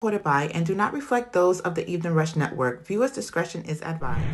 Reported by and do not reflect those of the Evening Rush Network. Viewers' discretion is advised.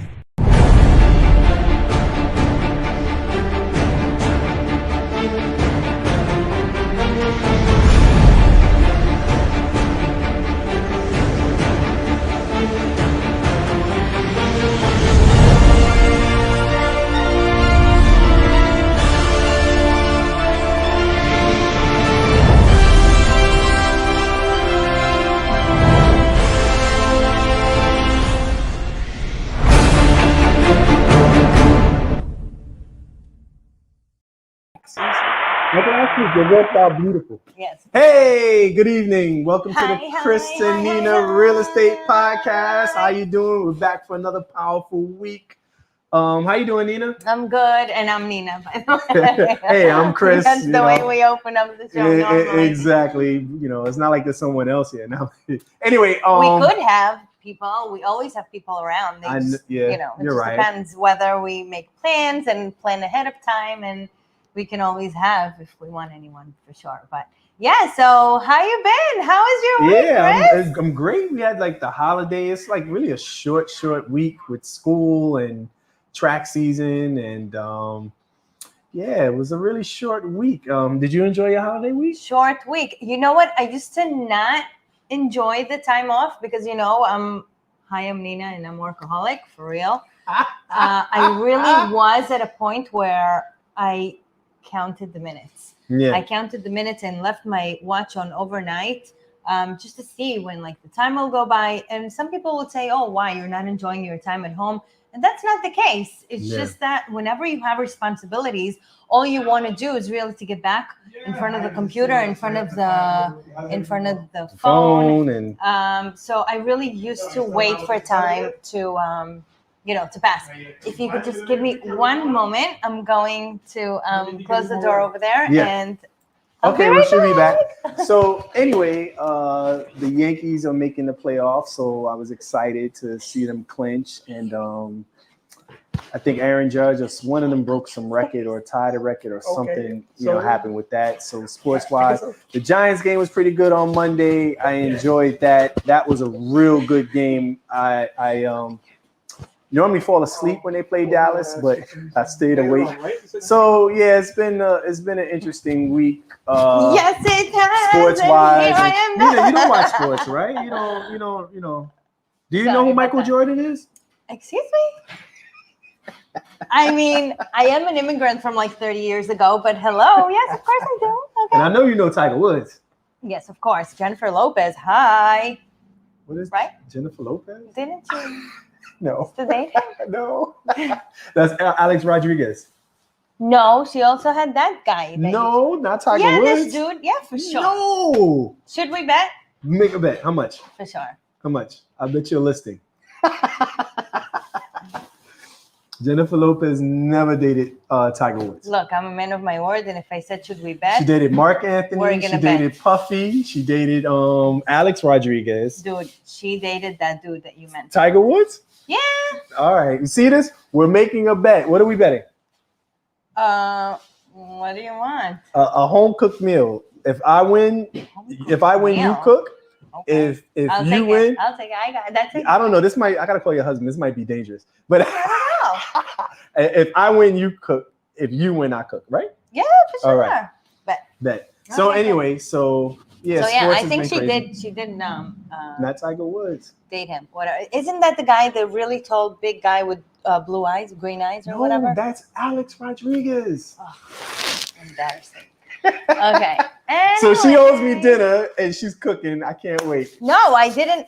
Look at you. You worked out beautiful. Yes. Hey, good evening. Welcome to the Hi, Chris hi, and hi, Nina hi, Real hi. Estate Podcast. How you doing? We're back for another powerful week. How you doing, Nina? I'm good, and I'm Nina, by the way. Hey, I'm Chris. That's the way we open up the show normally. Exactly. You know, it's not like there's someone else here now. Anyway, we could have people. We always have people around. They just, yeah, it you're just right. depends whether we make plans and plan ahead of time, and we can always have if we want anyone for sure. But yeah, so how you been? How is your week, Chris? I'm great. We had like the holiday. It's like really a short week with school and track season, and yeah, it was a really short week. Did you enjoy your holiday week? Short week. You know what? I used to not enjoy the time off because I'm Nina and I'm workaholic for real. I really was at a point where I counted the minutes. Yeah. I counted the minutes and left my watch on overnight just to see when like the time will go by. And some people would say, "Oh, why you're not enjoying your time at home?" And that's not the case. It's just that whenever you have responsibilities, all you want to do is really to get back in front of the computer, in front of the phone. And so I really used to wait for time to to pass. If you could just give me one moment, I'm going to close the door over there and okay, we should be back. So anyway, the Yankees are making the playoffs, so I was excited to see them clinch. And I think Aaron Judge, or one of them, broke some record or tied a record or something. Happened with that. So sports-wise, the Giants game was pretty good on Monday. I enjoyed that. That was a real good game. I normally fall asleep when they play Dallas, but I stayed awake. So yeah, it's been an interesting week. Yes, it has. Sports wise, here I am. Nina, you don't watch sports, right? You don't. Do you know who Michael Jordan is? Excuse me. I mean, I am an immigrant from like 30 years ago, but hello, yes, of course I do. Okay. And I know you know Tiger Woods. Yes, of course. Jennifer Lopez. Hi. What is right? Jennifer Lopez? Didn't you? No. Did they? No. That's Alex Rodriguez. No, she also had that guy. No, not Tiger Woods. Yeah, this dude. Yeah, for sure. No. Should we bet? Make a bet. How much? For sure. How much? I'll bet you a listing. Jennifer Lopez never dated Tiger Woods. Look, I'm a man of my word, and if I said should we bet, she dated Mark Anthony. She dated Puffy. She dated Alex Rodriguez. Dude, she dated that dude that you mentioned. Tiger Woods? Yeah. All right. You see this? We're making a bet. What are we betting? What do you want? A home cooked meal. If I win, you cook. Okay. If you win, I'll take it. I got that's it. I don't know. I gotta call your husband. This might be dangerous. But if I win, you cook. If you win, I cook. Right? Yeah, for sure. All right. Bet. So okay, anyway, so yeah. So yeah, I think she did. Not Tiger Woods. Date him. Whatever. Isn't that the guy, the really tall, big guy with blue eyes, green eyes, or whatever? No, that's Alex Rodriguez. Oh, embarrassing. Okay. Anyway. So she owes me dinner and she's cooking. I can't wait. No, I didn't.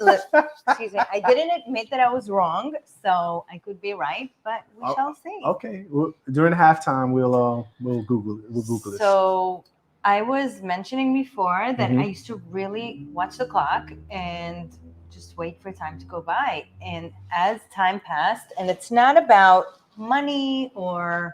Excuse me. I didn't admit that I was wrong, so I could be right, but we shall see. Okay. Well, during halftime, we'll Google it. We'll Google it. So I was mentioning before that I used to really watch the clock and just wait for time to go by. And as time passed, and it's not about money or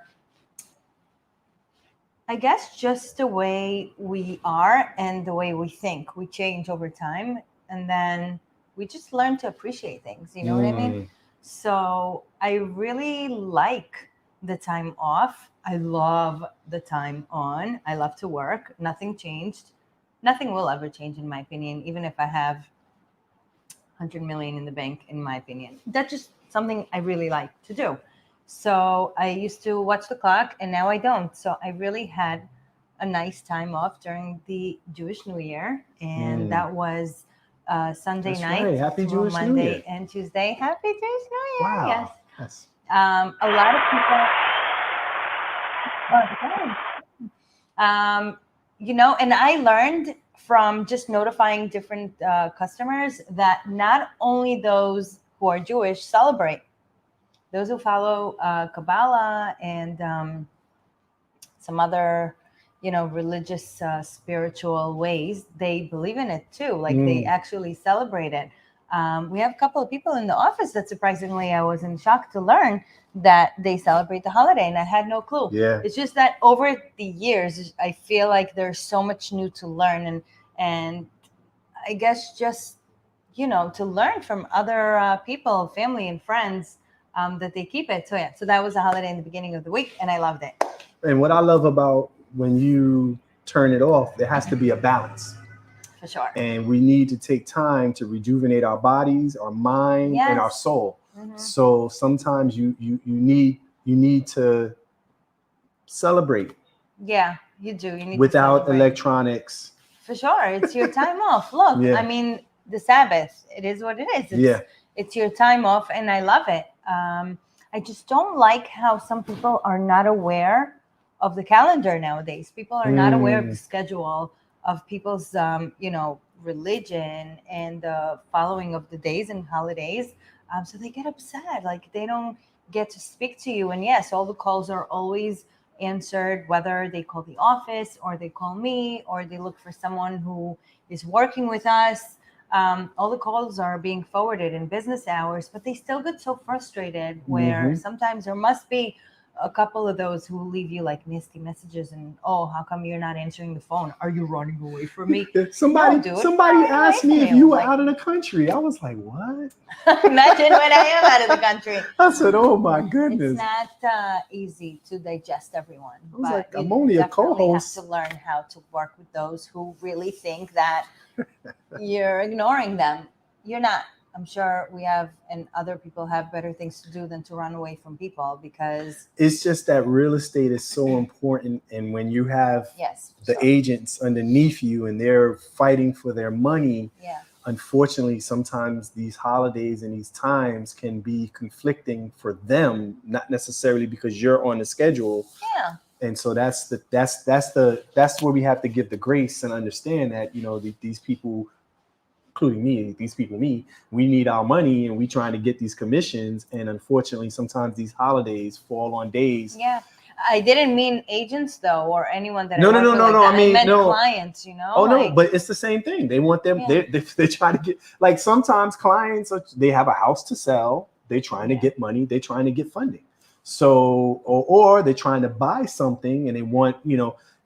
I guess just the way we are and the way we think. We change over time, and then we just learn to appreciate things. You know what I mean? So I really like the time off. I love the time on. I love to work. Nothing changed. Nothing will ever change, in my opinion, even if I have 100 million in the bank, in my opinion. That's just something I really like to do. So I used to watch the clock, and now I don't. So I really had a nice time off during the Jewish New Year, and that was Sunday That's night right. Happy to Jewish New Monday Year. and Tuesday. Happy Jewish New Year! Wow. Yes. Yes. A lot of people. And I learned from just notifying different customers that not only those who are Jewish celebrate, those who follow Kabbalah and some other, religious, spiritual ways, they believe in it too. Like they actually celebrate it. We have a couple of people in the office that surprisingly I was in shock to learn that they celebrate the holiday, and I had no clue. Yeah. It's just that over the years, I feel like there's so much new to learn, and I guess just to learn from other people, family and friends, that they keep it. So yeah, so that was a holiday in the beginning of the week, and I loved it. And what I love about when you turn it off, there has to be a balance. For sure. And we need to take time to rejuvenate our bodies, our mind, and our soul. Mm-hmm. So sometimes you need to celebrate. Yeah, you do. You need without to electronics. For sure, it's your time off. Look, Yeah. I mean, the Sabbath. It is what it is. It's your time off, and I love it. I just don't like how some people are not aware of the calendar nowadays. People are not aware of the schedule of people's, religion and the following of the days and holidays. So they get upset. Like they don't get to speak to you. And yes, all the calls are always answered, whether they call the office or they call me or they look for someone who is working with us. All the calls are being forwarded in business hours, but they still get so frustrated where sometimes there must be a couple of those who leave you like nasty messages and, oh, how come you're not answering the phone? Are you running away from me? Somebody asked me if you were out of the country. I was like, what? Imagine when I am out of the country. I said, oh my goodness. It's not easy to digest everyone. I was like, I'm only a co-host. You have to learn how to work with those who really think that you're ignoring them. You're not. I'm sure we have, and other people have better things to do than to run away from people, because it's just that real estate is so important. And when you have the agents underneath you and they're fighting for their money, unfortunately, sometimes these holidays and these times can be conflicting for them, not necessarily because you're on the schedule. Yeah. And so that's where we have to give the grace and understand that, these people, including me, we need our money and we trying to get these commissions. And unfortunately, sometimes these holidays fall on days. Yeah. I didn't mean agents though, or anyone that No. I meant clients, Oh, no, but it's the same thing. They want them. Yeah. They try to get, like, sometimes clients, they have a house to sell. They're trying to get money. They're trying to get funding. So, or they're trying to buy something and they want,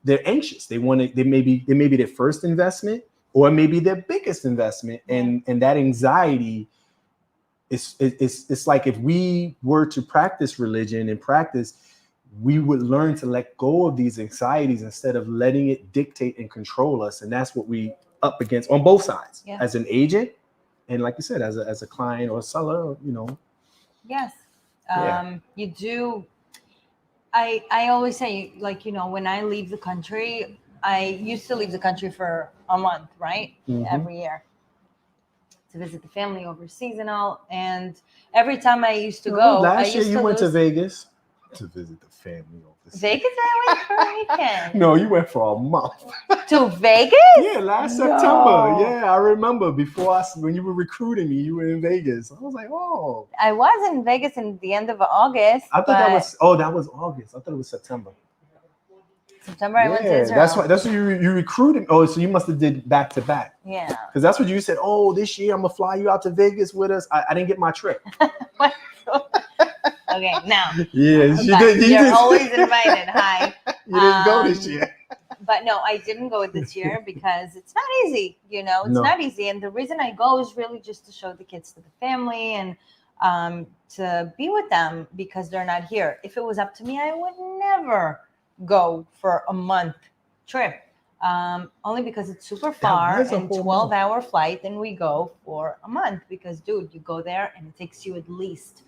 they're anxious. They may be their first investment or maybe their biggest investment. And that anxiety it's like if we were to practice religion and we would learn to let go of these anxieties instead of letting it dictate and control us. And that's what we up against on both sides, as an agent. And like you said, as a client or a seller, Yes. You do. I always say, like, when I leave the country, I used to leave the country for a month, right? Every year to visit the family overseas and all. And every time I used to go, last year you went to Vegas to visit the family overseas. Vegas, I went for a weekend. No, you went for a month. To Vegas? Yeah, last September. Yeah, I remember when you were recruiting me, you were in Vegas. I was like, oh. I was in Vegas in the end of August. I thought that was August. I thought it was September. September, I went to Israel. That's what you recruited. Oh, so you must have did back to back. Yeah. Because that's what you said. Oh, this year I'm gonna fly you out to Vegas with us. I didn't get my trip. Okay, now. Yeah, you're always invited. Hi. You didn't go this year. But no, I didn't go this year because it's not easy. It's not easy. And the reason I go is really just to show the kids to the family and to be with them because they're not here. If it was up to me, I would never go for a month trip. only because it's super far was a and whole 12-hour flight, and we go for a month because, dude, you go there and it takes you at least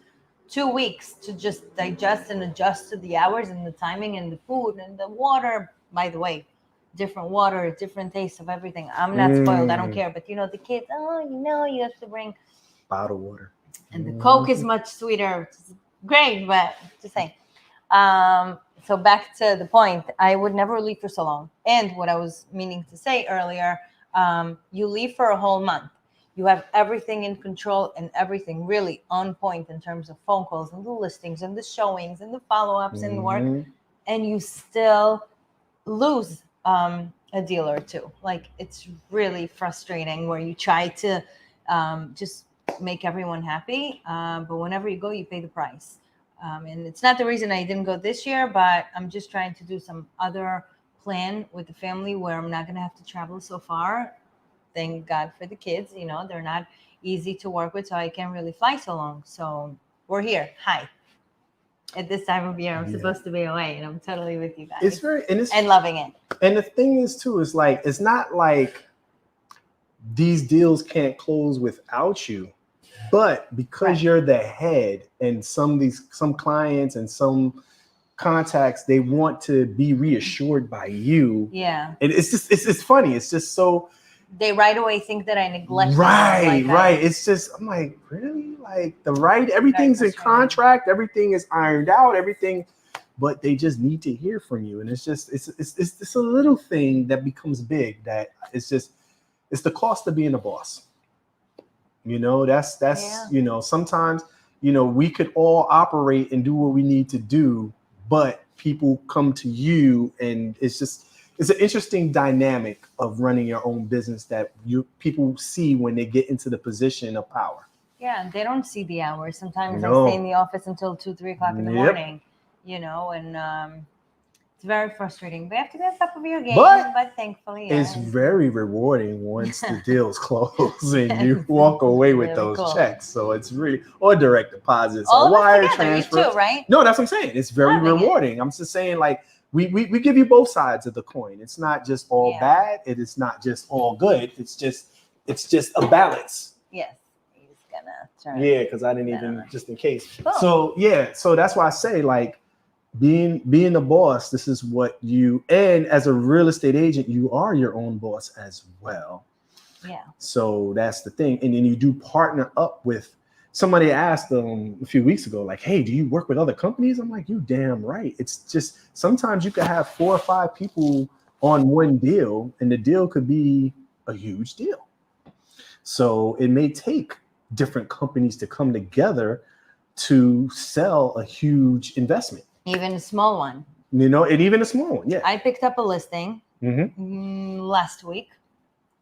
2 weeks to just digest and adjust to the hours and the timing and the food and the water. By the way, different water, different taste of everything. I'm not spoiled. I don't care. But the kids, you have to bring bottled water. and the Coke is much sweeter, which is great, but just saying. So back to the point, I would never leave for so long. And what I was meaning to say earlier, you leave for a whole month. You have everything in control and everything really on point in terms of phone calls and the listings and the showings and the follow-ups and work, and you still lose a deal or two. Like, it's really frustrating where you try to just make everyone happy, but whenever you go, you pay the price. And it's not the reason I didn't go this year, but I'm just trying to do some other plan with the family where I'm not going to have to travel so far. Thank God for the kids. They're not easy to work with, so I can't really fly so long. So we're here. Hi. At this time of year, I'm supposed to be away, and I'm totally with you guys. It's very and loving it. And the thing is, too, is like, it's not like these deals can't close without you. But because you're the head, and some clients and some contacts, they want to be reassured by you. Yeah. And it's funny. It's just so they right away think that I neglect them. Right. It's just, I'm like, really? Like, everything's in contract, everything is ironed out, everything, but they just need to hear from you. And it's just it's a little thing that becomes big, that it's the cost of being a boss. That's sometimes, we could all operate and do what we need to do, but people come to you, and it's an interesting dynamic of running your own business that people see when they get into the position of power. Yeah, they don't see the hours. Sometimes I stay in the office until 2-3 o'clock in the morning, and it's very frustrating. But you have to be on top of your game. But thankfully, it's very rewarding once the deals close and you walk away with those checks. So it's really, or direct deposits, or wire transfers. You too, right? No, that's what I'm saying. It's very rewarding. I'm just saying, like, we give you both sides of the coin. It's not just all bad. It is not just all good. It's just a balance. Yes. He's gonna turn. Yeah, because I didn't even, just in case. Cool. So that's why I say, like, being the boss, this is what and as a real estate agent, you are your own boss as well. Yeah. So that's the thing. And then you do partner up with somebody. Asked them a few weeks ago, like, hey, do you work with other companies? I'm like, you damn right. It's just, sometimes you could have 4 or 5 people on one deal, and the deal could be a huge deal. So it may take different companies to come together to sell a huge investment. Even a small one. And even a small one, yeah. I picked up a listing last week.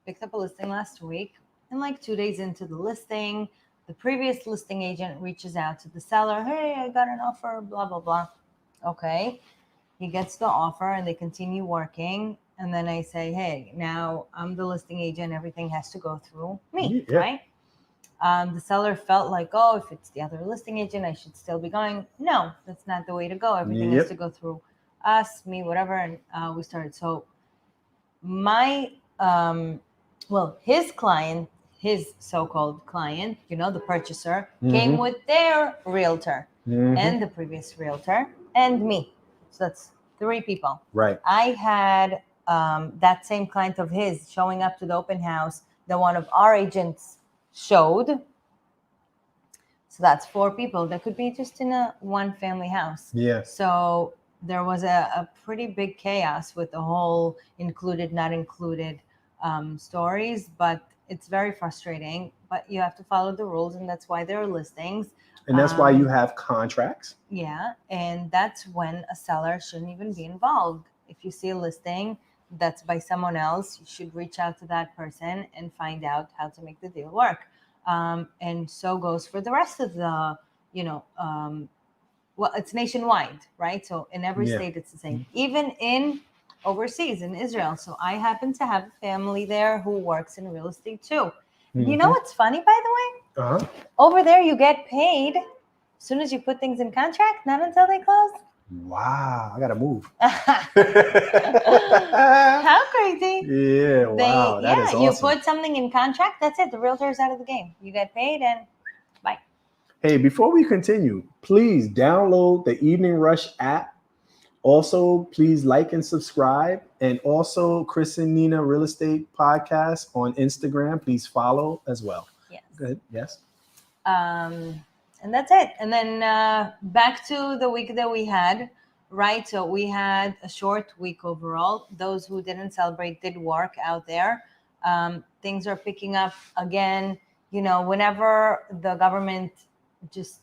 And like 2 days into the listing, the previous listing agent reaches out to the seller. Hey, I got an offer, blah, blah, blah. Okay. He gets the offer and they continue working. And then I say, hey, now I'm the listing agent. Everything has to go through me, right? The seller felt like, if it's the other listing agent, I should still be going. No, that's not the way to go. Everything has to go through us, me, whatever. And we started. So my, his client, his so-called client, the purchaser, came with their realtor and the previous realtor and me. So that's 3 people. Right. I had that same client of his showing up to the open house that one of our agents showed. So that's 4 people that could be just in a 1-family house. Yeah. So there was a pretty big chaos with the whole included, not included stories, but it's very frustrating. But you have to follow the rules, and that's why there are listings. And that's why you have contracts. Yeah, and that's when a seller shouldn't even be involved. If you see a listing that's by someone else, you should reach out to that person and find out how to make the deal work. And so goes for the rest of the, it's nationwide, right? So in every state, it's the same. Even in overseas, in Israel. So I happen to have a family there who works in real estate too. You know what's funny, by the way? Over there, you get paid as soon as you put things in contract, not until they close. Wow, I gotta move. How crazy. Yeah, wow, that is you awesome. put something in contract, that's it. The realtor's out of the game. You get paid and bye. Hey, before we continue, please download the Evening Rush app. Also, please like and subscribe. And also, Chris and Nina Real Estate Podcast on Instagram. Please follow as well. Yes. Good. Yes. And that's it. And then back to the week that we had, right? So we had a short week overall. Those who didn't celebrate did work out there. Things are picking up again. You know, whenever the government just,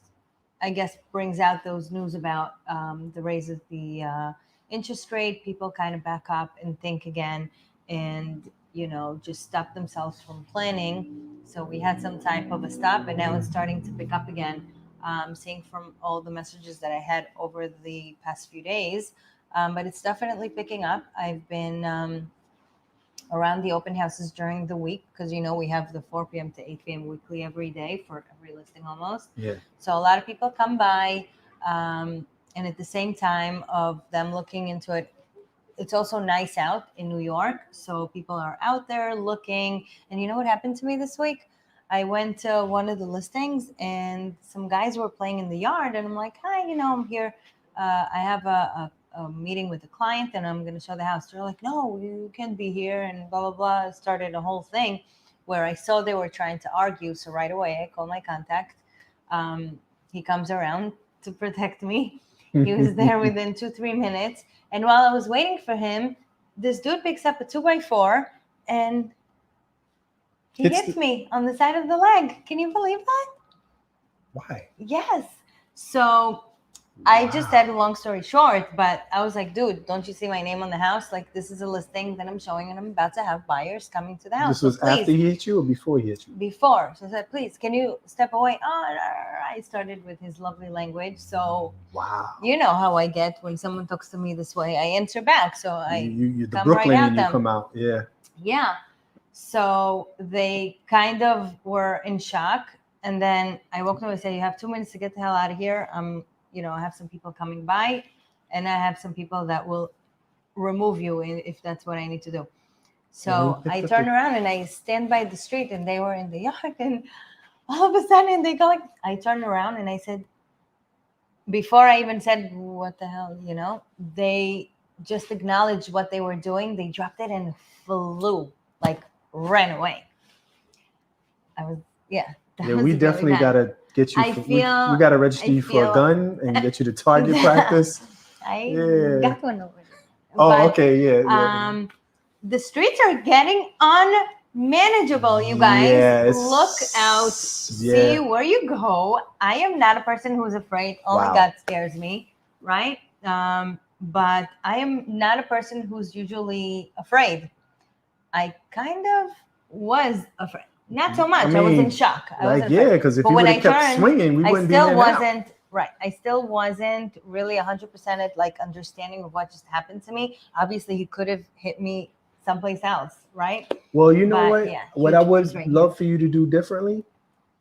I guess, brings out those news about the raise of the interest rate, people kind of back up and think again and, you know, just stop themselves from planning. So we had some type of a stop, and now it's starting to pick up again. Seeing from all the messages that I had over the past few days, but it's definitely picking up. I've been around the open houses during the week because, you know, we have the 4 p.m. to 8 p.m. weekly every day for every listing almost. Yeah. So a lot of people come by, and at the same time of them looking into it, it's also nice out in New York. So people are out there looking. And you know what happened to me this week? I went to one of the listings and some guys were playing in the yard. And I'm like, hi, you know, I'm here. I have a meeting with a client and I'm going to show the house. They're like, no, you can't be here. And blah, blah, blah. It started a whole thing where I saw they were trying to argue. So right away, I call my contact. He comes around to protect me. He was there within 2-3 minutes. And while I was waiting for him, this dude picks up a 2x4 and he hits me on the side of the leg. Can you believe that? Why? Yes. So I just said, long story short, but I was like, dude, don't you see my name on the house? Like, this is a listing that I'm showing and I'm about to have buyers coming to the house. This was after he hit you or before he hit you? Before. So I said, please, can you step away? Oh, I started with his lovely language. So, wow. You know how I get when someone talks to me this way. I answer back. So you the come Brooklyn right at and them. You come out. Yeah. Yeah. So they kind of were in shock. And then I walked away and said, you have 2 minutes to get the hell out of here. You know, I have some people coming by and I have some people that will remove you if that's what I need to do. So I turn around and I stand by the street and they were in the yard and all of a sudden they go like, I turned around and I said, before I even said, what the hell, you know, they just acknowledged what they were doing. They dropped it and flew, like ran away. Yeah, we definitely got to get you. We got to register you for a gun and get you to target practice. I got one over there. Oh, okay, yeah. The streets are getting unmanageable, you guys. Yes. Look out. See where you go. I am not a person who's afraid. Only God scares me, right? But I am not a person who's usually afraid. I kind of was afraid. Not so much. I was in shock. Because if you would have kept swinging, we wouldn't be here now. Right. I still wasn't really 100% at like understanding of what just happened to me. Obviously, he could have hit me someplace else, right? Well, you know what? Yeah, what I would love for you to do differently?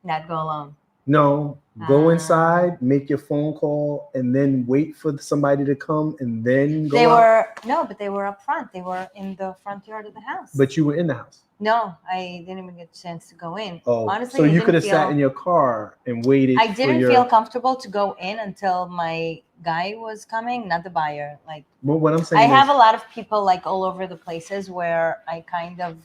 Not go alone. No, go inside, make your phone call, and then wait for somebody to come, and then go out. But they were up front. They were in the front yard of the house. But you were in the house. No, I didn't even get a chance to go in. Oh, honestly, so you could have sat in your car and waited. I didn't feel comfortable to go in until my guy was coming, not the buyer. Like, well, what I'm saying, I have a lot of people like all over the places where I kind of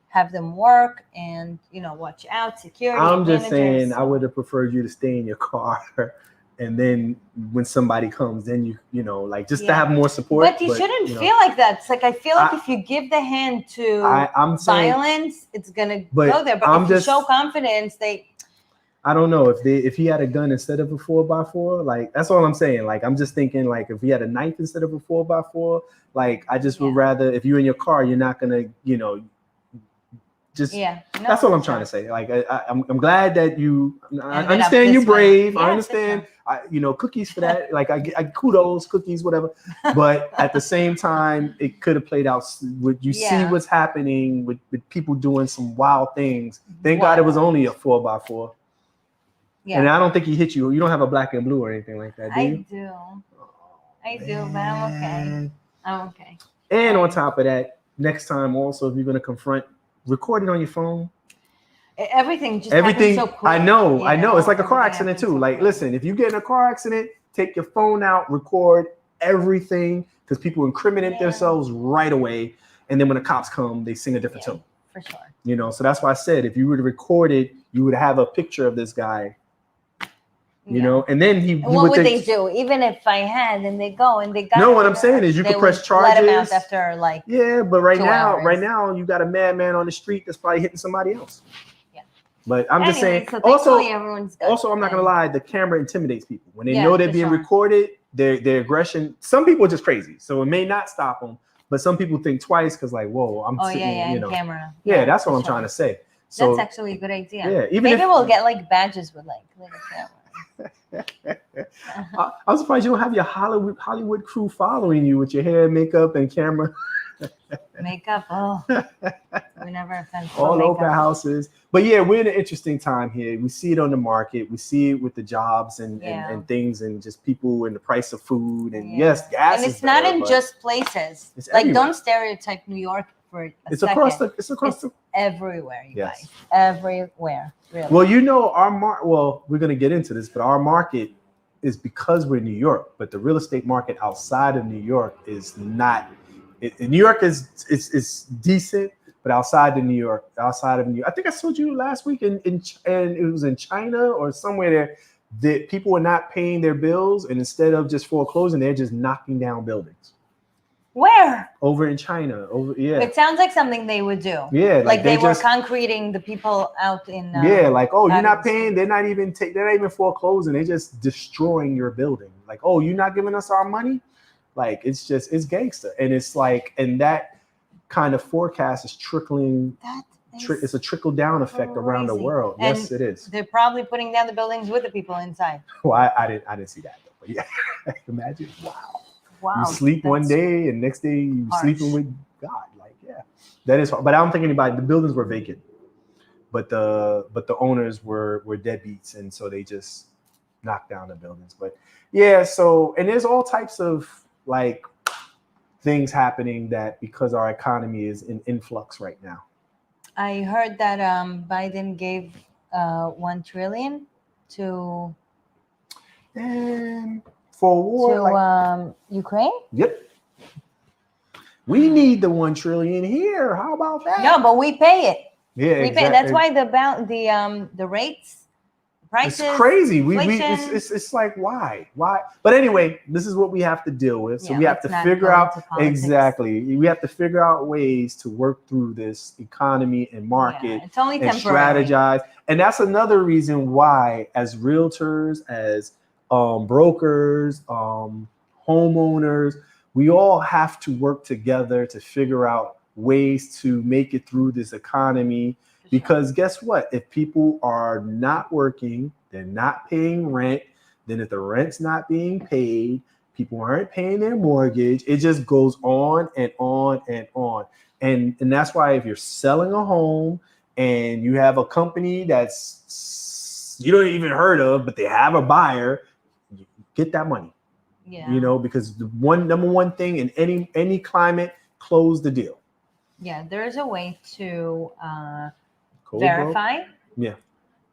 have them work and, you know, watch out, security. I'm just saying, I would have preferred you to stay in your car. And then when somebody comes, then you know, like just to have more support. But you shouldn't feel like that. It's like I feel like if you give the hand to violence, it's gonna go there. But if you show confidence, I don't know if he had a gun instead of a 4x4, like that's all I'm saying. Like I'm just thinking like if he had a knife instead of a 4x4, like I just would rather if you're in your car, you're not gonna, you know. That's all I'm trying to say. Like I'm glad that I understand you're brave. I understand. You know, cookies for that. Like I kudos, cookies, whatever. But at the same time, it could have played out. You see what's happening with people doing some wild things. Thank God it was only a 4x4. Yeah. And I don't think he hit you. You don't have a black and blue or anything like that, do you? I do. I do, but I'm okay. I'm okay. And on top of that, next time also, if you're going to confront, record it on your phone. Everything just happens so quick. I know. It's like a car everything accident happens too. so Like, quick. listen, if you get in a car accident, take your phone out, record everything, because people incriminate themselves right away. And then when the cops come, they sing a different tune. For sure. You know, so that's why I said if you were to record it, you would have a picture of this guy. You know, and then he what would they do? Even if I had, and they go and they got. No, what I'm saying is you could press charges. Let him out after like. Yeah, but right now you got a madman on the street that's probably hitting somebody else. Yeah. But I'm just saying. So also, I'm not gonna lie. The camera intimidates people when they know they're being recorded. Their aggression. Some people are just crazy, so it may not stop them. But some people think twice because, like, whoa, I'm sitting, you know. Camera. Yeah, that's what I'm trying to say. So that's actually a good idea. Yeah, even maybe we'll get like badges with like little camera. I'm surprised you don't have your Hollywood crew following you with your hair, makeup, and camera. Makeup, we never offend all over houses. But yeah, we're in an interesting time here. We see it on the market. We see it with the jobs and things, and just people and the price of food. And yes, gas. And it's not in just places. It's like everywhere. Don't stereotype New York for a second. It's across everywhere, you guys. Everywhere. Really. Well, you know, we're going to get into this, but our market is because we're in New York, but the real estate market outside of New York is not. New York is decent, but outside of New York, I think I told you last week, and it was in China or somewhere there, that people were not paying their bills, and instead of just foreclosing, they're just knocking down buildings. Where? Over in China. It sounds like something they would do. Yeah, like they were concreting the people out in. Like, oh, you're not paying. They're not even foreclosing. They're just destroying your building. Like, oh, you're not giving us our money. Like, it's gangster, and it's like, and that kind of forecast is trickling. It's a trickle down effect around the world. And yes, it is. They're probably putting down the buildings with the people inside. Well, I didn't see that, but yeah, imagine. Wow. You sleep one day and next day you sleeping with God. Like, yeah, that is hard. But I don't think the buildings were vacant, but the owners were deadbeats, and so they just knocked down the buildings. But yeah, so, and there's all types of like things happening that because our economy is in influx right now. I heard that Biden gave $1 trillion to. And for war to Ukraine? Yep. We need the $1 trillion here. How about that? No, but we pay it. Yeah, we pay. That's why the rates, the prices. It's crazy. It's like why? But anyway, this is what we have to deal with. So we have to figure out exactly. We have to figure out ways to work through this economy and market. It's only and temporary. Strategize. And that's another reason why, as realtors, as brokers, homeowners, we all have to work together to figure out ways to make it through this economy. Because guess what? If people are not working, they're not paying rent, then if the rent's not being paid, people aren't paying their mortgage, it just goes on and on and on. And that's why if you're selling a home and you have a company that's you don't even heard of, but they have a buyer, get that money. Yeah. You know, because the number one thing in any climate, close the deal. Yeah, there's a way to verify. Yeah.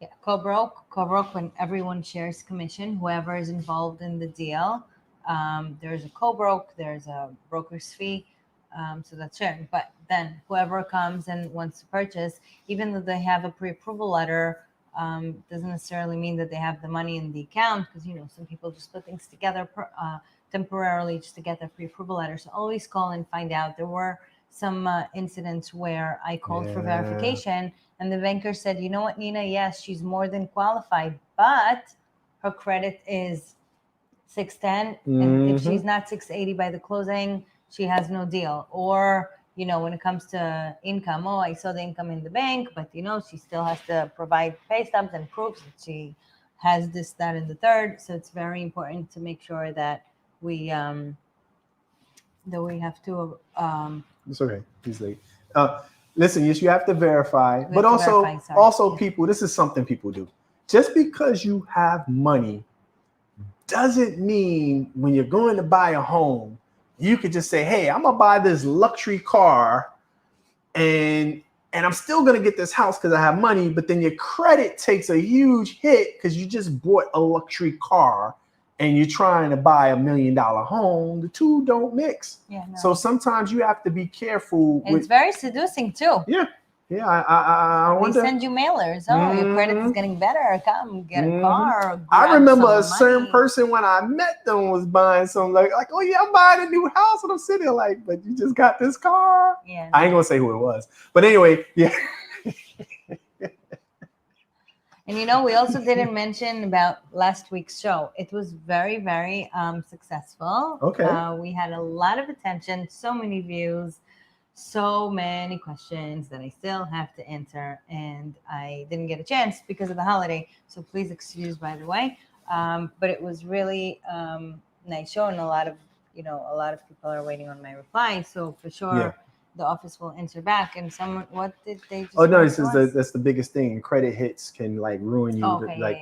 Yeah, co-broke when everyone shares commission, whoever is involved in the deal. There's a co-broke, there's a broker's fee. So that's shared. But then whoever comes and wants to purchase, even though they have a pre-approval letter, doesn't necessarily mean that they have the money in the account, because some people just put things together temporarily just to get their pre-approval letter. So always call and find out. There were some incidents where I called for verification, and the banker said, "You know what, Nina? Yes, she's more than qualified, but her credit is 610, and if she's not 680 by the closing, she has no deal." Or when it comes to income, I saw the income in the bank, but she still has to provide pay stubs and proofs that she has this, that, and the third. So it's very important to make sure that we have to. It's okay. He's late. Listen, yes, you have to verify, but also people. This is something people do. Just because you have money doesn't mean when you're going to buy a home, you could just say, hey, I'm gonna buy this luxury car and I'm still gonna get this house because I have money, but then your credit takes a huge hit because you just bought a luxury car and you're trying to buy $1 million home. The two don't mix. Yeah, no. So sometimes you have to be careful. And it's very seducing too. Yeah. Yeah, I They wonder. send you mailers. Oh, your credit is getting better. Come get a car. Or I grab remember some a certain money. person when I met them was buying some like, oh yeah, I'm buying a new house, and I'm sitting there like, but you just got this car. Yeah, I ain't gonna say who it was, but anyway, yeah. And you know, we also didn't mention about last week's show. It was very, very successful. Okay. We had a lot of attention, so many views, so many questions that I still have to answer, and I didn't get a chance because of the holiday. So please excuse, by the way. But it was really nice show, and a lot of people are waiting on my reply. So for sure. Yeah. The office will answer back. And someone, what did they just? Oh no, that's the biggest thing. Credit hits can like ruin you. Okay, like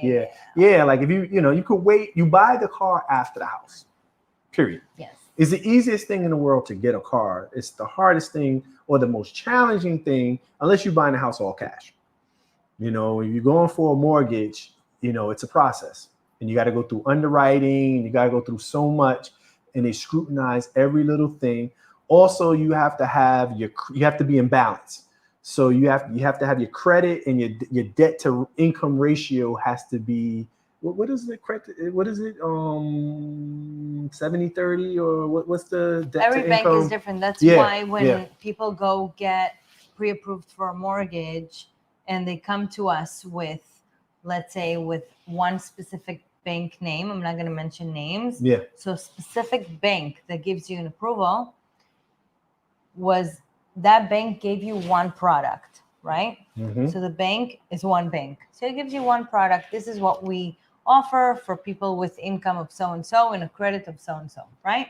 yeah. Like if you could wait, you buy the car after the house. Period. Yes. It's the easiest thing in the world to get a car. It's the hardest thing or the most challenging thing, unless you're buying a house all cash. You know, if you're going for a mortgage, you know, it's a process. And you got to go through underwriting, you got to go through so much, and they scrutinize every little thing. Also, you have to be in balance. So you have to have your credit and your debt to income ratio has to be what is it? What is it? 70-30 or what's the debt Every to bank income? is different. That's why when people go get pre-approved for a mortgage and they come to us with, let's say, with one specific bank name, I'm not going to mention names. Yeah. So specific bank that gives you an approval. Was that bank gave you one product, right? Mm-hmm. So the bank is one bank. So it gives you one product. This is what we offer for people with income of so-and-so and a credit of so-and-so, right?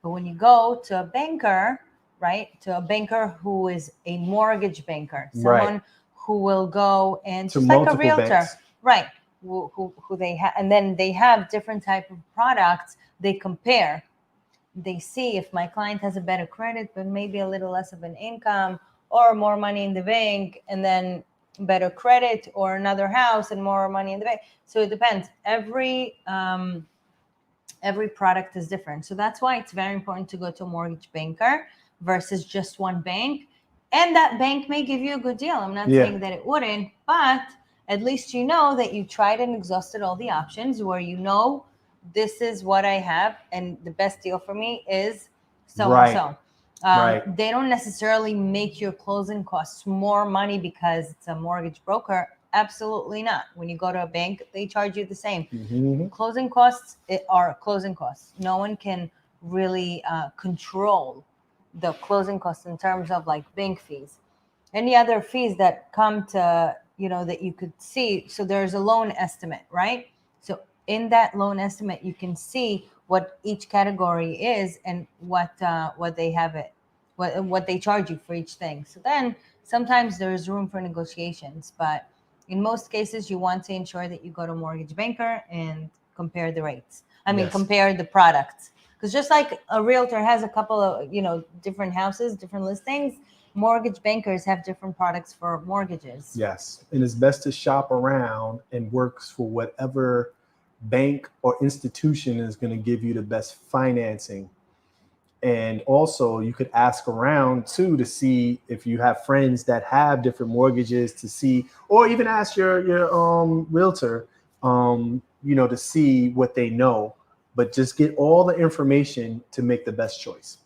But when you go to a banker, right, to a banker who is a mortgage banker, someone who will go and just like a realtor, banks. right, who they have, and then they have different type of products, they compare. They see if my client has a better credit, but maybe a little less of an income or more money in the bank and then better credit or another house and more money in the bank. So it depends. Every product is different. So that's why it's very important to go to a mortgage banker versus just one bank. And that bank may give you a good deal. I'm not saying that it wouldn't, but at least you know that you tried and exhausted all the options where you know this is what I have, and the best deal for me is so and so. They don't necessarily make your closing costs more money because it's a mortgage broker. Absolutely not. When you go to a bank, they charge you the same. Mm-hmm. Closing costs are closing costs. No one can really control the closing costs in terms of like bank fees. Any other fees that come to, that you could see. So there's a loan estimate, right? So in that loan estimate, you can see what each category is and what they have what they charge you for each thing. So then sometimes there's room for negotiations, but in most cases, you want to ensure that you go to a mortgage banker and compare the rates. Compare the products, because just like a realtor has a couple of different houses, different listings, mortgage bankers have different products for mortgages. Yes, and it's best to shop around and work for whatever bank or institution is going to give you the best financing. And also you could ask around too to see if you have friends that have different mortgages to see, or even ask your realtor to see what they know, but just get all the information to make the best choice.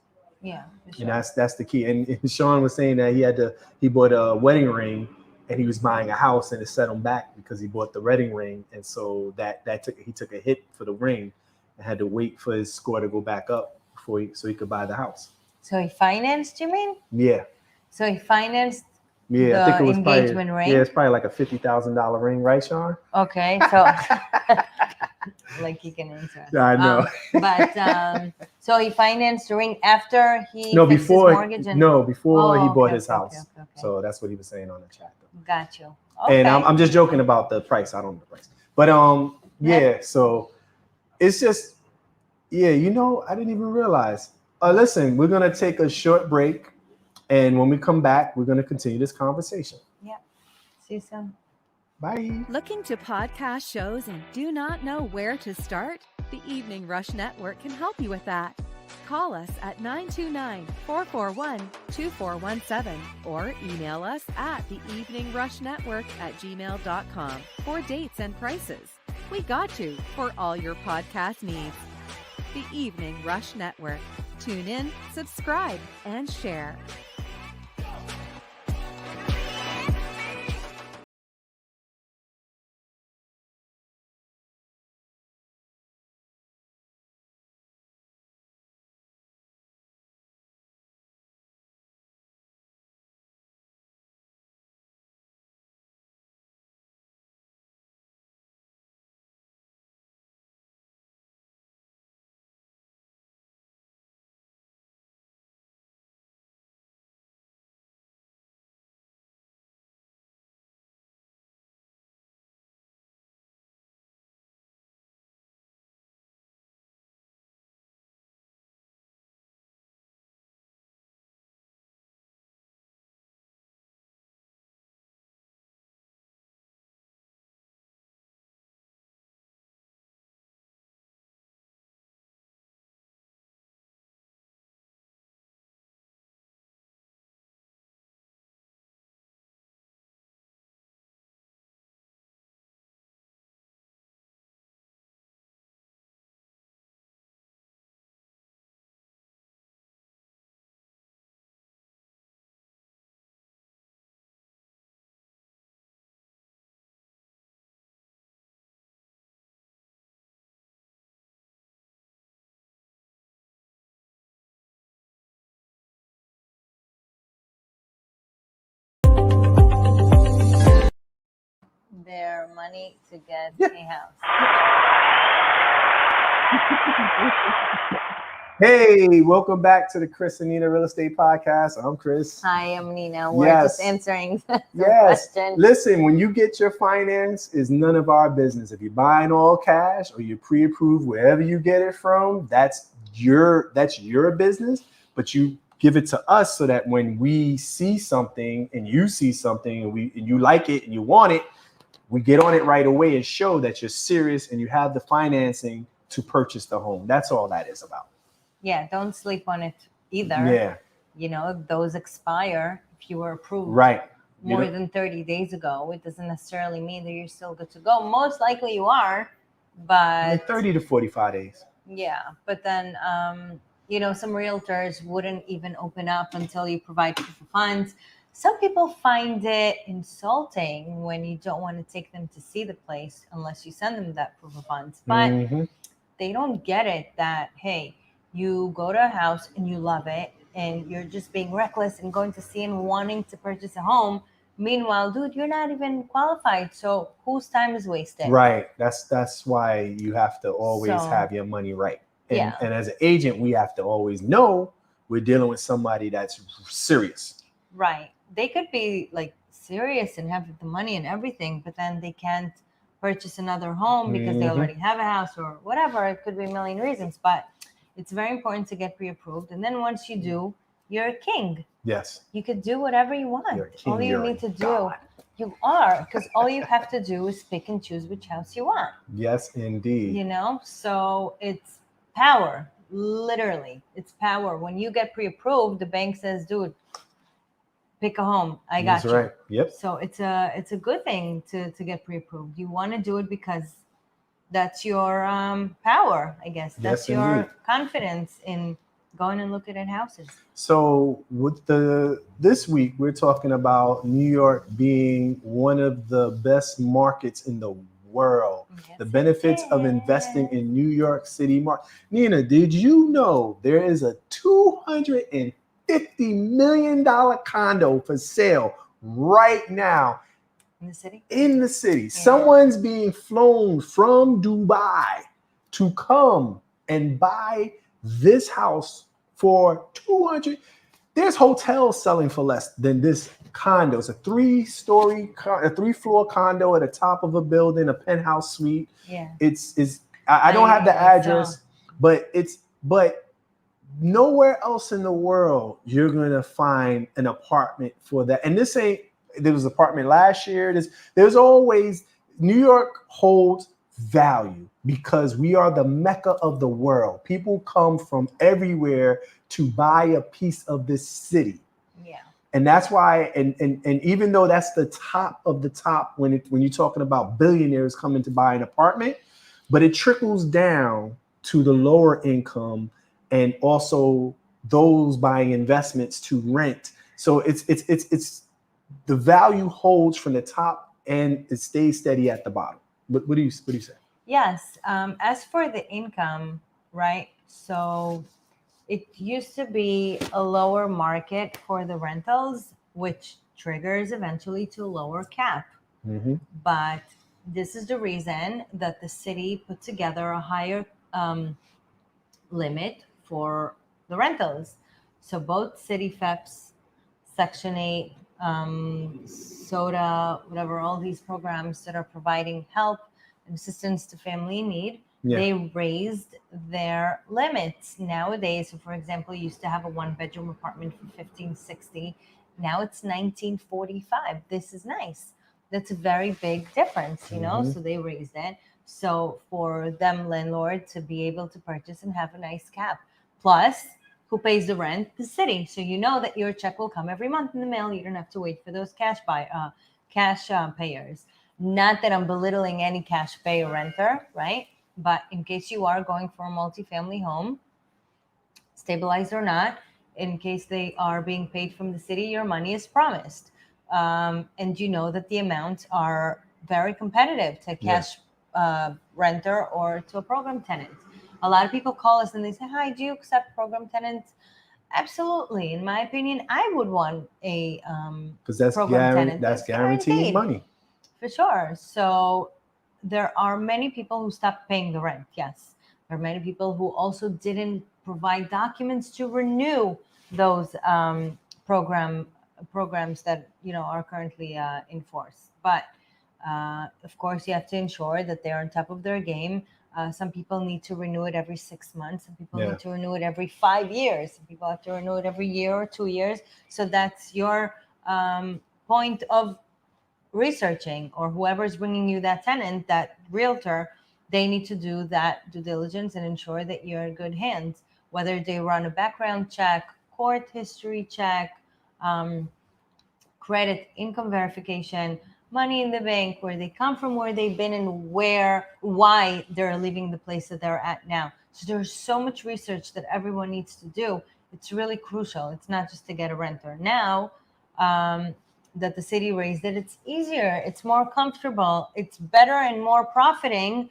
Yeah, sure. And that's the key. And Shone was saying that he bought a wedding ring and he was buying a house and it set him back because he bought the wedding ring. And so he took a hit for the ring and had to wait for his score to go back up so he could buy the house. So he financed, you mean? Yeah. So he financed the I think it was engagement ring? Yeah, it's probably like a $50,000 ring, right, Shone? Okay, so like he can answer. I know. But so he financed the ring after he fixed his mortgage? Before he bought his house. Okay. So that's what he was saying on the chat. Got you. Okay. And I'm just joking about the price. I don't know the price. But so it's just, yeah, I didn't even realize. Listen, we're going to take a short break. And when we come back, we're going to continue this conversation. Yeah. See you soon. Bye. Looking to podcast shows and do not know where to start? The Evening Rush Network can help you with that. Call us at 929-441-2417 or email us at theeveningrushnetwork@gmail.com for dates and prices. We got you for all your podcast needs. The Evening Rush Network. Tune in, subscribe, and share. Their money to get a house. Hey, welcome back to the Chris and Nina Real Estate Podcast. I'm Chris. Hi, I'm Nina. We're Yes. just answering some Yes. questions. Listen, when you get your finance, is none of our business. If you're buying all cash or you're pre-approved, wherever you get it from, that's your business. But you give it to us so that when we see something and you see something and you like it and you want it, we get on it right away and show that you're serious and you have the financing to purchase the home. That's all that is about. Yeah, don't sleep on it either. Yeah. If those expire, if you were approved Right. more than 30 days ago, it doesn't necessarily mean that you're still good to go. Most likely you are, but Like 30 to 45 days. yeah. But then, some realtors wouldn't even open up until you provide proof of funds. Some people find it insulting when you don't want to take them to see the place unless you send them that proof of funds. But they don't get it that, hey, you go to a house and you love it and you're just being reckless and going to see and wanting to purchase a home. Meanwhile, dude, you're not even qualified. So whose time is wasted? Right. That's why you have to always So, have your money right. And, yeah. and as an agent, we have to always know we're dealing with somebody that's serious. Right. They could be like serious and have the money and everything, but then they can't purchase another home because they already have a house or whatever. It could be a million reasons, but it's very important to get pre-approved. And then once you do, you're a king. Yes. You could do whatever you want. You're a king, All you you're need a to do, god. you are, because all you have to do is pick and choose which house you want. Yes, indeed. So it's power. Literally, it's power. When you get pre-approved, the bank says, dude, pick a home. I got That's you. right. Yep. So it's a good thing to get pre-approved. You want to do it because that's your power, I guess. That's Yes, your indeed. confidence in going and looking at houses. So with this week, we're talking about New York being one of the best markets in the world. Yes, The benefits of investing in New York City market. Nina, did you know there is a $250 million condo for sale right now in the city. in the city? Yeah. Someone's being flown from Dubai to come and buy this house for 200. There's hotels selling for less than this condo. It's a three-floor condo at the top of a building, a penthouse suite. Yeah. It's I don't have the I address, saw. but nowhere else in the world you're gonna find an apartment for that. And this ain't, there was an apartment last year. There's always, New York holds value because we are the mecca of the world. People come from everywhere to buy a piece of this city. Yeah. And that's why, and even though that's the top of the top when you're talking about billionaires coming to buy an apartment, but it trickles down to the lower income and also those buying investments to rent. So it's the value holds from the top and it stays steady at the bottom. What do you say? Yes. As for the income, right? So it used to be a lower market for the rentals, which triggers eventually to a lower cap. Mm-hmm. But this is the reason that the city put together a higher limit for the rentals. So both city FEPs, Section 8, SODA, whatever, all these programs that are providing help and assistance to family in need, they raised their limits. Nowadays, so for example, you used to have a one-bedroom apartment for $1,560. Now it's $1,945. This is nice. That's a very big difference, you know? Mhm. So they raised it. So for them landlord to be able to purchase and have a nice cap. Plus, who pays the rent? The city. So you know that your check will come every month in the mail. You don't have to wait for those cash payers. Not that I'm belittling any cash pay or renter, right? But in case you are going for a multifamily home, stabilized or not, in case they are being paid from the city, your money is promised. And you know that the amounts are very competitive to a cash renter or to a program tenant. A lot of people call us and they say, "Hi, do you accept program tenants?" Absolutely. In my opinion, I would want a Because that's program tenant that's guaranteed money. for sure. So there are many people who stopped paying the rent. Yes. There are many people who also didn't provide documents to renew those programs that are currently in force. But of course, you have to ensure that they're on top of their game. Some people need to renew it every 6 months. Some people need to renew it every 5 years. Some people have to renew it every year or 2 years. So that's your point of researching, or whoever's bringing you that tenant, that realtor, they need to do that due diligence and ensure that you're in good hands, whether they run a background check, court history check, credit, income verification, money in the bank, where they come from, where they've been, and why they're leaving the place that they're at now. So there's so much research that everyone needs to do. It's really crucial. It's not just to get a renter. Now that the city raised it, it's easier, it's more comfortable, it's better and more profiting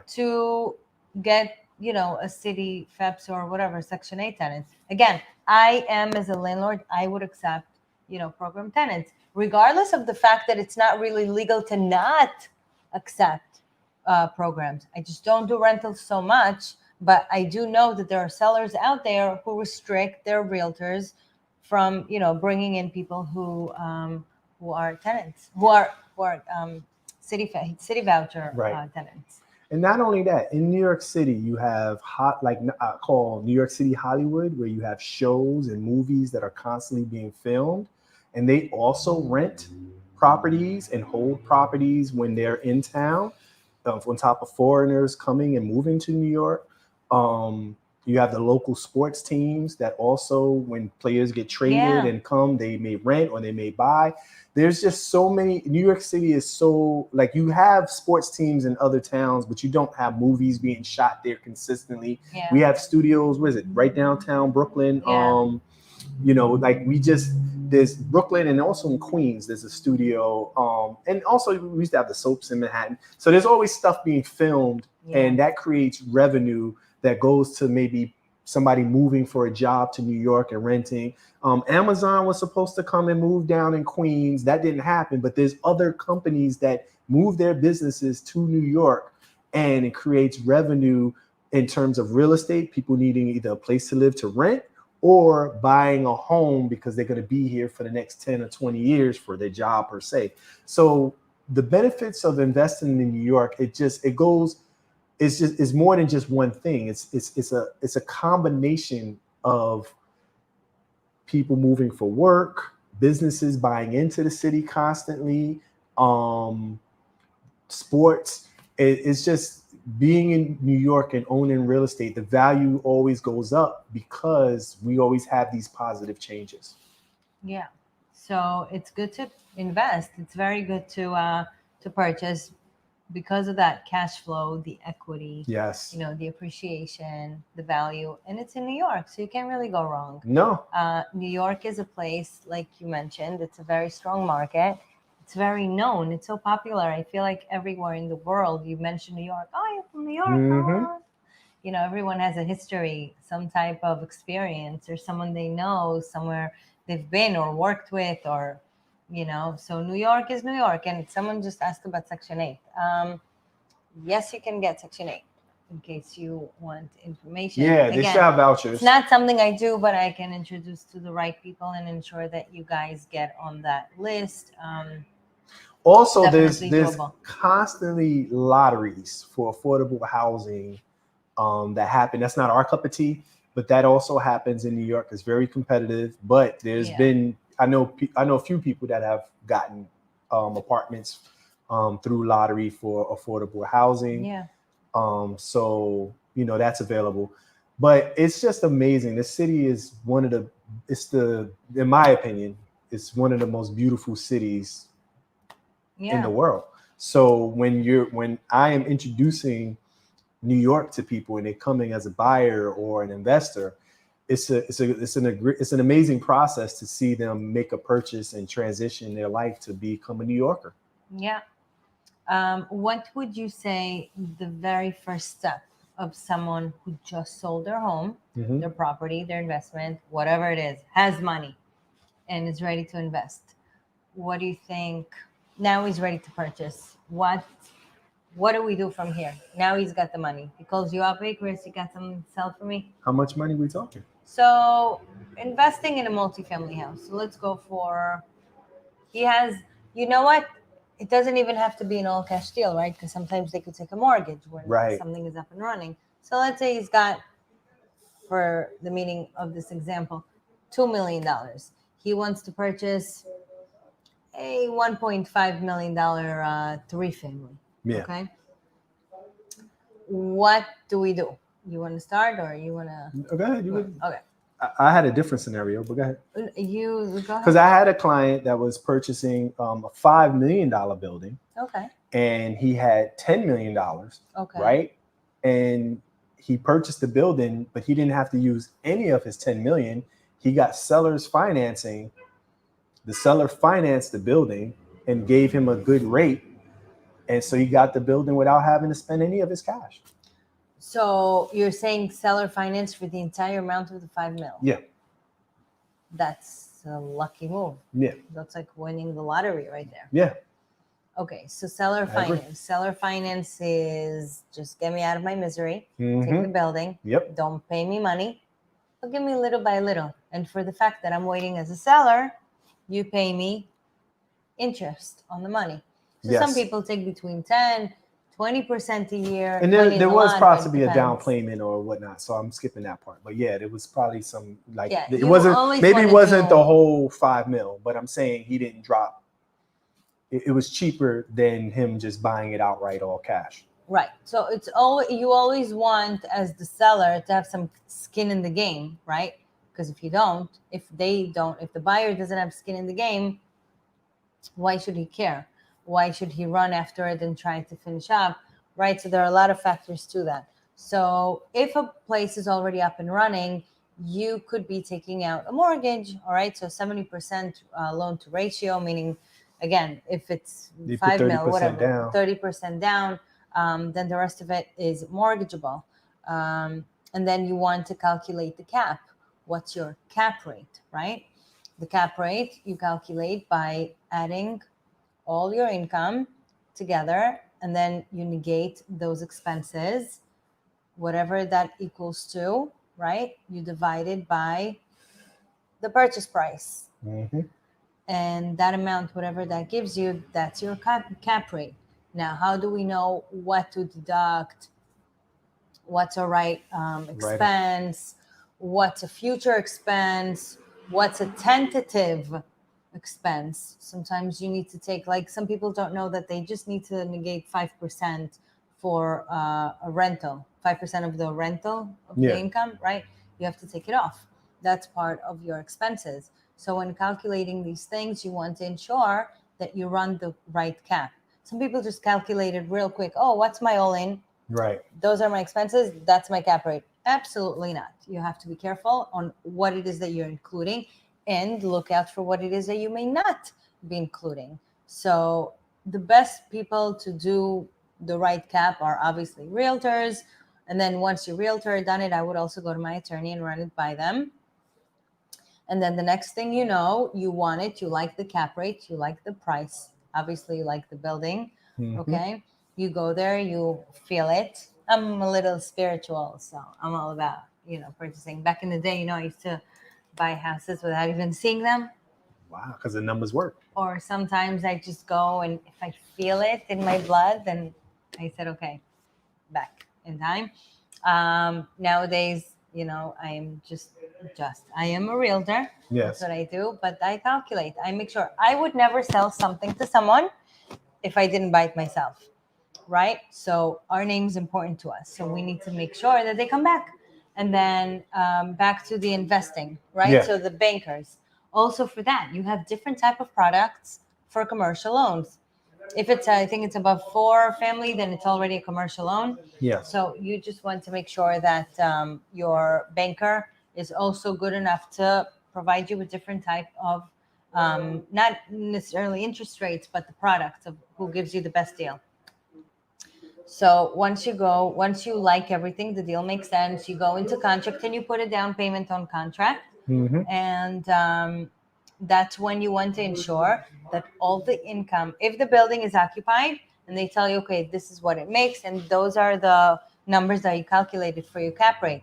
to get a city FEPS or whatever Section 8 tenants. Again, I am, as a landlord, I would accept program tenants, regardless of the fact that it's not really legal to not accept programs. I just don't do rentals so much, but I do know that there are sellers out there who restrict their realtors from bringing in people who are tenants, who are city voucher tenants. And not only that, in New York City, you have called New York City Hollywood, where you have shows and movies that are constantly being filmed. And they also rent properties and hold properties when they're in town, on top of foreigners coming and moving to New York. You have the local sports teams that also, when players get traded and come, they may rent or they may buy. There's just so many. New York City is so, like, you have sports teams in other towns, but you don't have movies being shot there consistently. We have studios, what is it, right downtown Brooklyn? There's Brooklyn, and also in Queens, there's a studio. And also we used to have the soaps in Manhattan. So there's always stuff being filmed, and that creates revenue that goes to maybe somebody moving for a job to New York and renting. Amazon was supposed to come and move down in Queens. That didn't happen, but there's other companies that move their businesses to New York, and it creates revenue in terms of real estate, people needing either a place to live to rent, or buying a home because they're going to be here for the next 10 or 20 years for their job per se. So the benefits of investing in New York, it it's more than just one thing. It's a combination of people moving for work, businesses buying into the city constantly, sports. It's just being in New York and owning real estate. The value always goes up because we always have these positive changes. Yeah. So it's good to invest. It's very good to purchase because of that cash flow, the equity, Yes. the appreciation, the value, and it's in New York, so you can't really go wrong. No. New York is a place, like you mentioned, it's a very strong market. It's very known. It's so popular. I feel like everywhere in the world, you mention New York. Oh, you're from New York. Mhm. Oh. Everyone has a history, some type of experience, or someone they know, somewhere they've been or worked with, or so New York is New York. And someone just asked about Section 8. Yes, you can get Section 8 in case you want information. Yeah, they should have vouchers. It's not something I do, but I can introduce to the right people and ensure that you guys get on that list. Also, there's doable. constantly lotteries for affordable housing that happen. That's not our cup of tea, but that also happens in New York. It's very competitive, but there's been I know a few people that have gotten apartments through lottery for affordable housing. Yeah. So that's available, but it's just amazing. The city is in my opinion, it's one of the most beautiful cities in the world. So when I am introducing New York to people and they're coming as a buyer or an investor, it's an amazing process to see them make a purchase and transition their life to become a New Yorker. Yeah. What would you say the very first step of someone who just sold their home, their property, their investment, whatever it is, has money and is ready to invest? What do you think? Now he's ready to purchase. What do we do from here? Now he's got the money. He calls you up, hey Chris, you got something to sell for me? How much money are we talking? So investing in a multifamily house. So let's go for, he has, you know what? It doesn't even have to be an all cash deal, right? Because sometimes they could take a mortgage when something is up and running. So let's say he's got, for the meaning of this example, $2 million. He wants to purchase a $1.5 million three-family. Yeah. Okay. What do we do? You want to start or you want to? Go ahead. Okay. I had a different scenario, but go ahead. You go ahead. Because I had a client that was purchasing a $5 million building. Okay. And he had $10 million. Okay. Right. And he purchased the building, but he didn't have to use any of his 10 million. He got seller's financing. The seller financed the building and gave him a good rate. And so he got the building without having to spend any of his cash. So you're saying seller finance for the entire amount of the $5 million? Yeah. That's a lucky move. Yeah. That's like winning the lottery right there. Yeah. Okay. So seller finance. Seller finance is just get me out of my misery. Take the building. Yep. Don't pay me money. But give me little by little. And for the fact that I'm waiting as a seller, you pay me interest on the money. So some people take between 10, 20% a year. And there was possibly a down payment or whatnot. So I'm skipping that part. But yeah, there was probably some it wasn't the whole 5 mil, but I'm saying he didn't drop. It was cheaper than him just buying it outright all cash. Right. So you always want as the seller to have some skin in the game, right? Because if the buyer doesn't have skin in the game, why should he care? Why should he run after it and try to finish up, right? So there are a lot of factors to that. So if a place is already up and running, you could be taking out a mortgage, all right? So 70% loan to ratio, meaning, again, if it's 5 mil, whatever, down. 30% down, then the rest of it is mortgageable. And then you want to calculate the cap. What's your cap rate, right? The cap rate you calculate by adding all your income together, and then you negate those expenses, whatever that equals to, right? You divide it by the purchase price. And that amount, whatever that gives you, that's your cap rate. Now, how do we know what to deduct what's a right expense, what's a future expense, what's a tentative expense. Sometimes you need to take, like, some people don't know that they just need to negate 5% for a rental, 5% of the rental of the income, right? You have to take it off. That's part of your expenses. So when calculating these things, you want to ensure that you run the right cap. Some people just calculate it real quick. Oh, what's my all-in? Right. Those are my expenses. That's my cap rate. Absolutely not. You have to be careful on what it is that you're including and look out for what it is that you may not be including. So the best people to do the right cap are obviously realtors. And then once your realtor done it, I would also go to my attorney and run it by them. And then the next thing you know, you want it, you like the cap rate, you like the price, obviously you like the building, okay? You go there, you feel it. I'm a little spiritual, so I'm all about, purchasing. Back in the day, I used to buy houses without even seeing them. Wow, because the numbers work. Or sometimes I just go, and if I feel it in my blood, then I said, okay, back in time. Nowadays, I am a realtor. Yes. That's what I do, but I calculate. I make sure. I would never sell something to someone if I didn't buy it myself, right? So our name is important to us. So we need to make sure that they come back. And then back to the investing, right? Yeah. So the bankers. Also for that, you have different type of products for commercial loans. If it's, I think it's above 4 family, then it's already a commercial loan. Yeah. So you just want to make sure that your banker is also good enough to provide you with different type of, not necessarily interest rates, but the products of who gives you the best deal. So once you like everything, the deal makes sense, you go into contract and you put a down payment on contract. And that's when you want to ensure that all the income, if the building is occupied and they tell you, okay, this is what it makes, and those are the numbers that you calculated for your cap rate,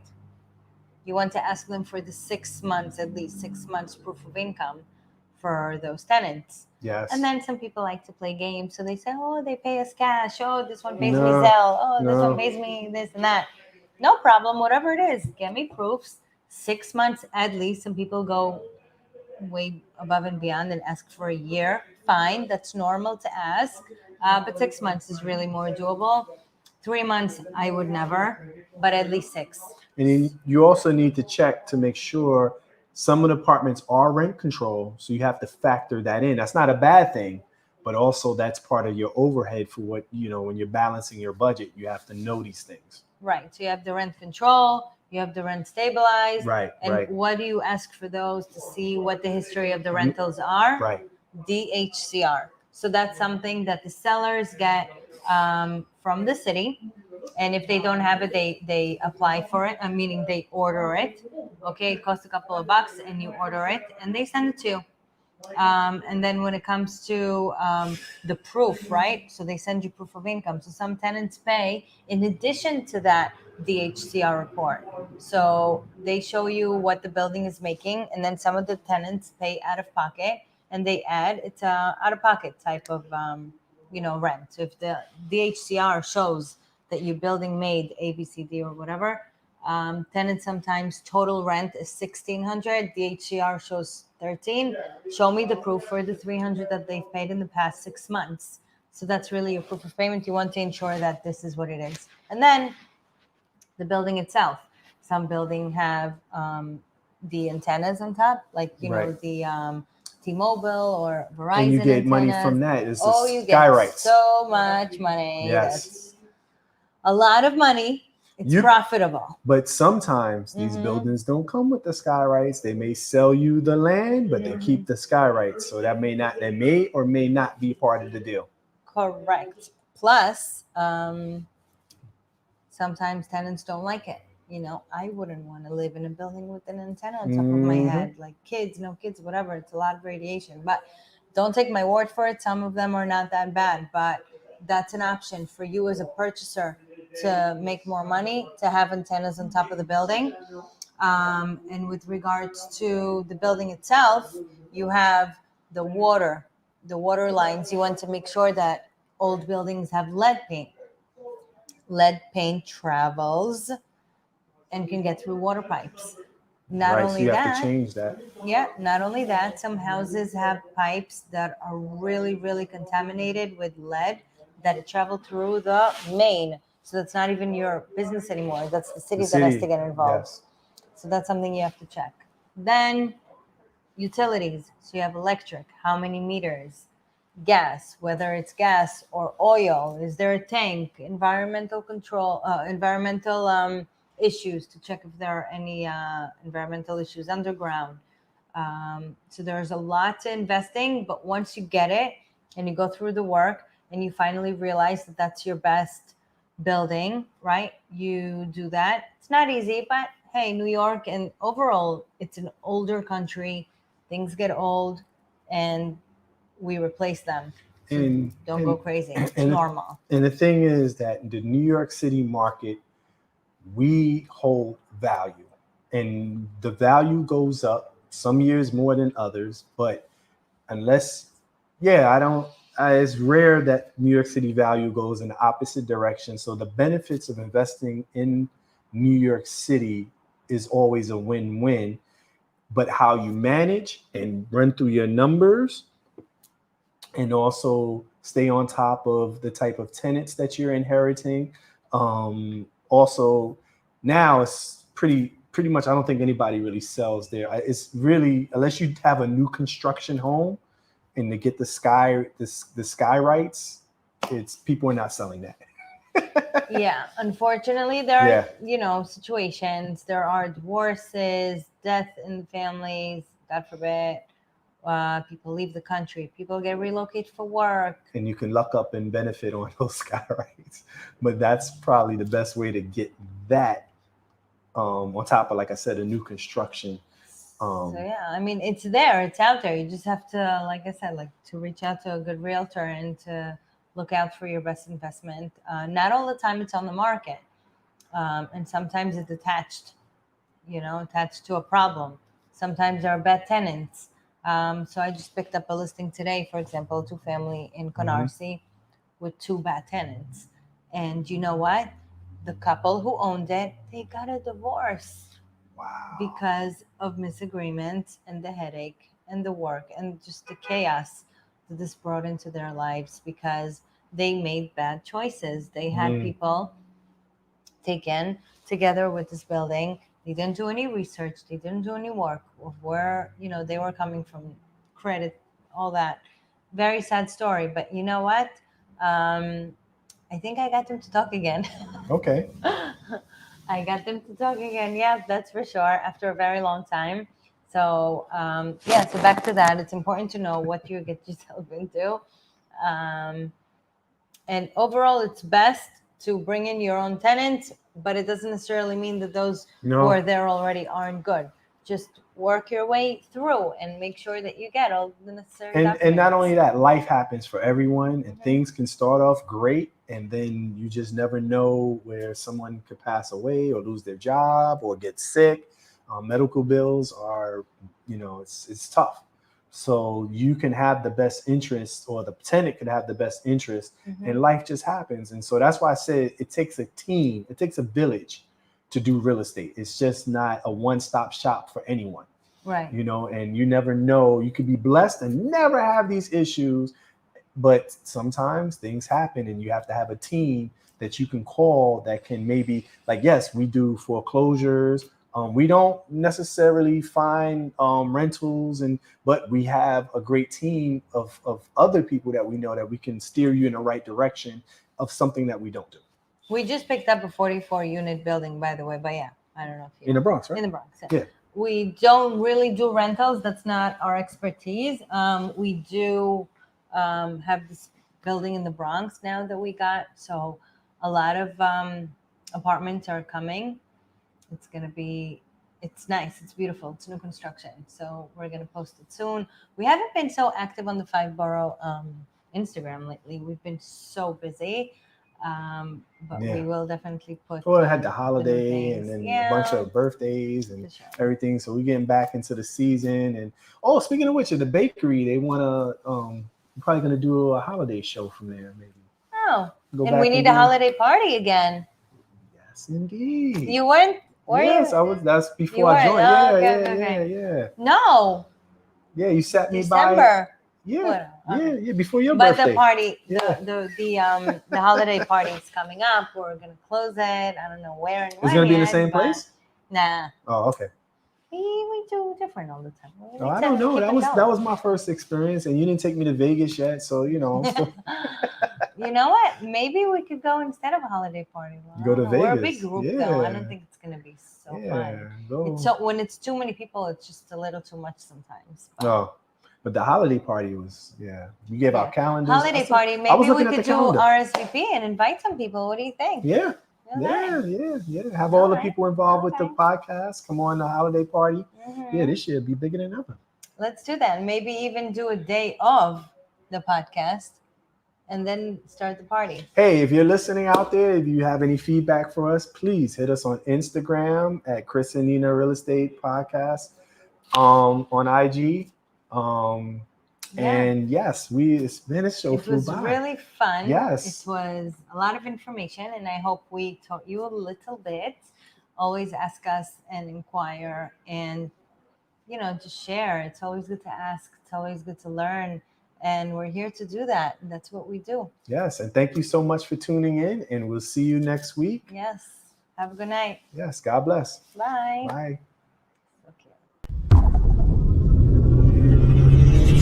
you want to ask them for the 6 months, at least 6 months proof of income for those tenants. Yes. And then some people like to play games. So they say, oh, they pay us cash. Oh, this one pays me No, Zelle. Oh, this no. one pays me this and that. No problem. Whatever it is, get me proofs. 6 months at least. Some people go way above and beyond and ask for a year. Fine. That's normal to ask. But 6 months is really more doable. 3 months, I would never, but at least 6. And then you also need to check to make sure some of the apartments are rent control. So you have to factor that in. That's not a bad thing, but also that's part of your overhead for what, when you're balancing your budget, you have to know these things. Right. So you have the rent control, you have the rent stabilized. Right. And right. what do you ask for those to see what the history of the rentals are? Right. DHCR. So that's something that the sellers get from the city. And if they don't have it, they apply for it. Meaning they order it. Okay, it costs a couple of bucks and you order it and they send it to you. And then when it comes to the proof, right? So they send you proof of income. So some tenants pay in addition to that DHCR report. So they show you what the building is making, and then some of the tenants pay out of pocket, and they add it's a out of pocket type of rent. So if the DHCR shows that your building made ABCD or whatever, tenants sometimes total rent is $1,600. DHCR shows 13. Show me the proof for the 300 that they've paid in the past 6 months. So that's really your proof of payment. You want to ensure that this is what it is. And then the building itself. Some building have the antennas on top, like Right. the T-Mobile or Verizon. And you get money antennas. from that. It's Oh, the you sky get rights. so much money. Yes. That's a lot of money. It's profitable. But sometimes these buildings don't come with the sky rights. They may sell you the land, but they keep the sky rights. So that may or may not be part of the deal. Correct. Plus, sometimes tenants don't like it. I wouldn't want to live in a building with an antenna on top of my head. Like kids, no kids, whatever. It's a lot of radiation. But don't take my word for it. Some of them are not that bad. But that's an option for you as a purchaser to make more money, to have antennas on top of the building. And with regards to the building itself, you have the water lines. You want to make sure that old buildings have lead paint. lead paint travels and can get through water pipes. Not Right. So only you have to that, change that. yeah, not only that, some houses have pipes that are really, really contaminated with lead that it traveled through the main. So that's not even your business anymore. That's the city The that has to city. get involved. Yes. So that's something you have to check. Then utilities. So you have electric, how many meters? Gas, whether it's gas or oil. Is there a tank? Environmental control, environmental issues to check if there are any environmental issues underground. So there's a lot to investing, but once you get it and you go through the work and you finally realize that that's your best building, right? You do that. It's not easy, but hey, New York and overall, it's an older country. Things get old and we replace them. So And don't go crazy. It's and normal. and the thing is that the New York City market, we hold value, and the value goes up some years more than others. But unless, yeah, I don't. It's rare that New York City value goes in the opposite direction. So the benefits of investing in New York City is always a win-win. But how you manage and run through your numbers, and also stay on top of the type of tenants that you're inheriting. Also, now it's pretty much. I don't think anybody really sells there. It's really, unless you have a new construction home and to get the sky rights, it's people are not selling that. Yeah, unfortunately, there are, Yeah. situations. There are divorces, death in families, God forbid. People leave the country. People get relocated for work. And you can luck up and benefit on those sky rights. But that's probably the best way to get that on top of, like I said, a new construction. So yeah, I mean, it's there, it's out there. You just have to, like I said, like to reach out to a good realtor and to look out for your best investment. Not all the time it's on the market, and sometimes it's attached, attached to a problem. Sometimes there are bad tenants. So I just picked up a listing today, for example, 2-family in Canarsie with 2 bad tenants. And you know what? The couple who owned it, they got a divorce. Wow. Because of misagreements and the headache and the work and just the chaos that this brought into their lives because they made bad choices. They had people taken together with this building. They didn't do any research. They didn't do any work of where, they were coming from, credit, all that. Very sad story. But you know what? I think I got them to talk again. Okay. I got them to talk again. Yeah, that's for sure. After a very long time. So so back to that. It's important to know what you get yourself into. And overall, it's best to bring in your own tenants, but it doesn't necessarily mean that those who are there already aren't good. Just work your way through and make sure that you get all the necessary documents. And not only that, life happens for everyone, and things can start off great, and then you just never know where someone could pass away or lose their job or get sick. Medical bills are, it's tough. So you can have the best interest, or the tenant could have the best interest, and life just happens. And so that's why I said it takes a team, it takes a village to do real estate. It's just not a one-stop shop for anyone. Right. And you never know. You could be blessed and never have these issues, but sometimes things happen, and you have to have a team that you can call that can maybe, like, yes, we do foreclosures. We don't necessarily find rentals, but we have a great team of other people that we know that we can steer you in the right direction of something that we don't do. We just picked up a 44-unit building, by the way, but yeah, I don't know if you in the Bronx, right? In the Bronx, Yeah. We don't really do rentals. That's not our expertise. We do have this building in the Bronx now that we got. So a lot of apartments are coming. It's nice. It's beautiful. It's new construction. So we're going to post it soon. We haven't been so active on the 5 Borough Instagram lately. We've been so busy. But we will definitely put. Well, it had the holiday and then a bunch of birthdays and everything. So we're getting back into the season. And speaking of which, at the bakery, they want to probably going to do a holiday show from there, maybe. know. Go And back we need do- a holiday party again. Yes, indeed. You weren't? Were yes, you? I was. That's You before I weren't? joined. Oh, Yeah, okay, yeah, okay, yeah, okay. yeah. No, Yeah, you sat me by. December. Yeah, What? yeah, Okay. yeah. Before your But birthday. the party, Yeah. the holiday party is coming up. We're gonna close it. I don't know where and when. It's gonna be in the yet, same but place. Nah, Oh, okay. we do different all the time. We Oh, need I to don't know. keep That it was going. my first experience, and you didn't take me to Vegas yet, so you know. So You know what? Maybe we could go instead of a holiday party. Well, Go to I don't know. We're a big Vegas. group, though. I Yeah. don't think it's gonna be so yeah, fun. go. It's so when it's too many people, it's just a little too much sometimes. But No, but the holiday party was we gave out calendars. holiday party. I was Maybe we looking at could the do calendar. RSVP and invite some people. What do you think? Yeah, Okay. yeah. Have all the Alright, people involved with the okay. podcast come on the holiday party. Mhm. Yeah, this year be bigger than ever. Let's do that. Maybe even do a day of the podcast and then start the party. Hey, if you're listening out there, if you have any feedback for us, please hit us on Instagram at Chris and Nina Real Estate Podcast, on IG. And yes, it's been a show It flew was by. really fun. Yes. It was a lot of information, and I hope we taught you a little bit. Always ask us and inquire and, just share. It's always good to ask. It's always good to learn. And we're here to do that. That's what we do. Yes, and thank you so much for tuning in, and we'll see you next week. Yes. Have a good night. Yes, God bless. Bye. Bye.